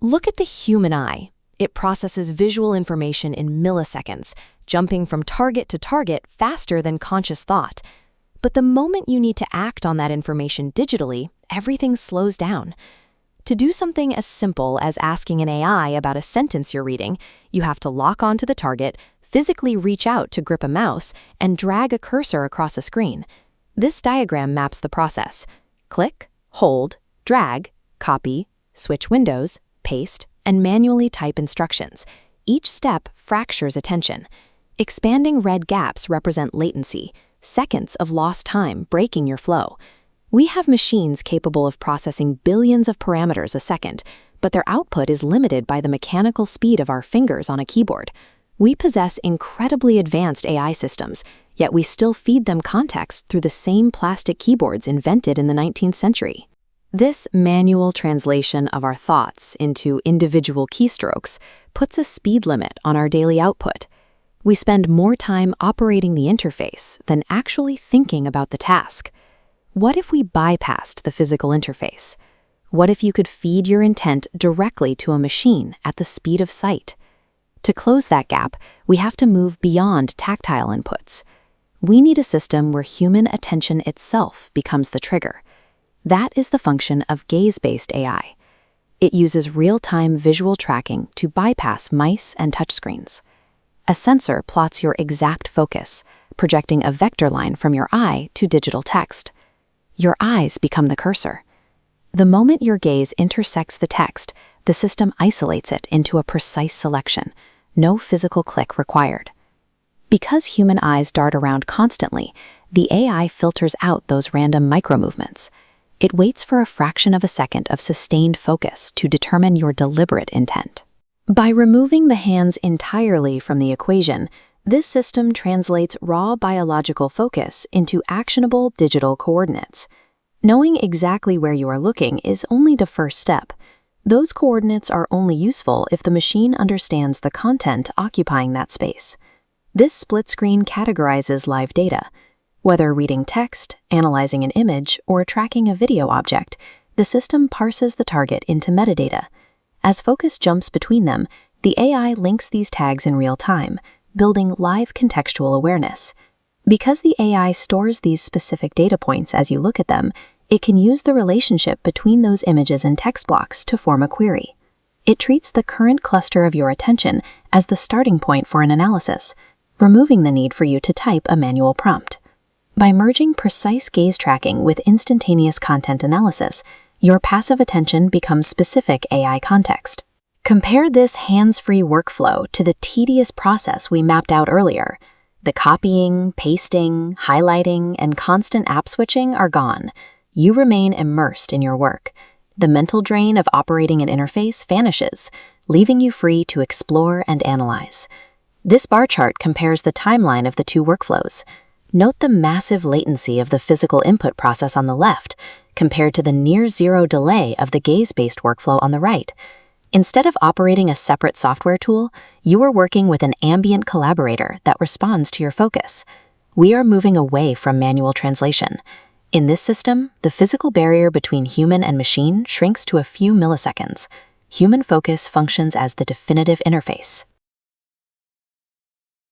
Look at the human eye. It processes visual information in milliseconds, jumping from target to target faster than conscious thought. But the moment you need to act on that information digitally, everything slows down. To do something as simple as asking an AI about a sentence you're reading, you have to lock onto the target, physically reach out to grip a mouse, and drag a cursor across a screen. This diagram maps the process. Click, hold, drag, copy, switch windows, paste, and manually type instructions. Each step fractures attention. Expanding red gaps represent latency, seconds of lost time breaking your flow. We have machines capable of processing billions of parameters a second, but their output is limited by the mechanical speed of our fingers on a keyboard. We possess incredibly advanced AI systems, yet we still feed them context through the same plastic keyboards invented in the 19th century. This manual translation of our thoughts into individual keystrokes puts a speed limit on our daily output. We spend more time operating the interface than actually thinking about the task. What if we bypassed the physical interface? What if you could feed your intent directly to a machine at the speed of sight? To close that gap, we have to move beyond tactile inputs. We need a system where human attention itself becomes the trigger. That is the function of gaze-based AI. It uses real-time visual tracking to bypass mice and touchscreens. A sensor plots your exact focus, projecting a vector line from your eye to digital text. Your eyes become the cursor. The moment your gaze intersects the text, the system isolates it into a precise selection, no physical click required. Because human eyes dart around constantly, the AI filters out those random micromovements. It waits for a fraction of a second of sustained focus to determine your deliberate intent. By removing the hands entirely from the equation, this system translates raw biological focus into actionable digital coordinates. Knowing exactly where you are looking is only the first step. Those coordinates are only useful if the machine understands the content occupying that space. This split screen categorizes live data. Whether reading text, analyzing an image, or tracking a video object, the system parses the target into metadata. As focus jumps between them, the AI links these tags in real time, building live contextual awareness. Because the AI stores these specific data points as you look at them, it can use the relationship between those images and text blocks to form a query. It treats the current cluster of your attention as the starting point for an analysis, removing the need for you to type a manual prompt. By merging precise gaze tracking with instantaneous content analysis, your passive attention becomes specific AI context. Compare this hands-free workflow to the tedious process we mapped out earlier. The copying, pasting, highlighting, and constant app switching are gone. You remain immersed in your work. The mental drain of operating an interface vanishes, leaving you free to explore and analyze. This bar chart compares the timeline of the two workflows. Note the massive latency of the physical input process on the left, compared to the near-zero delay of the gaze-based workflow on the right. Instead of operating a separate software tool, you are working with an ambient collaborator that responds to your focus. We are moving away from manual translation. In this system, the physical barrier between human and machine shrinks to a few milliseconds. Human focus functions as the definitive interface.